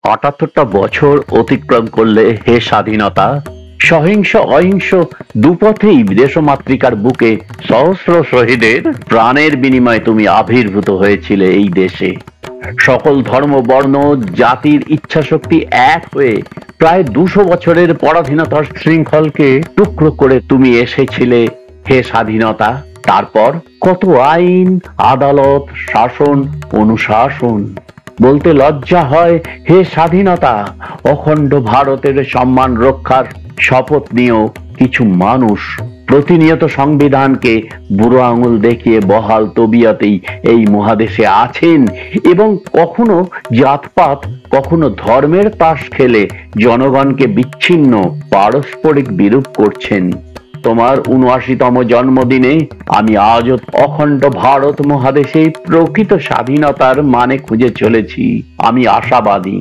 ৭৮টা বছর অতিক্রম করলে হে স্বাধীনতা, সহিংস অহিংস দুপথেই দেশমাতৃকার বুকে সহস্র শহীদের প্রাণের বিনিময়ে তুমি আবির্ভূত হয়েছিলে এই দেশে। সকল ধর্ম বর্ণ জাতির ইচ্ছাশক্তি এক হয়ে প্রায় ২০০ বছরের পরাধীনতার শৃঙ্খলকে টুকরো করে তুমি এসেছিলে হে স্বাধীনতা। তারপর কত আইন, আদালত, শাসন, অনুশাসন। বলতে লজ্জা হয় হে স্বাধীনতা, অখণ্ড ভারতের সম্মান রক্ষার শপথ নিয়েও কিছু মানুষ প্রতিনিয়ত সংবিধানকে বুড়ো আঙুল দেখিয়ে বহাল তবিয়তেই এই মহাদেশে আছেন এবং কখনো জাতপাত, কখনো ধর্মের তাস খেলে জনগণকে বিচ্ছিন্ন পারস্পরিক বিরূপ করছেন। তোমার ৭৯তম জন্মদিনে আমি আজও অখণ্ড ভারত মহাদেশে প্রকৃত স্বাধীনতার মানে খুঁজে চলেছি। আমি আশাবাদী।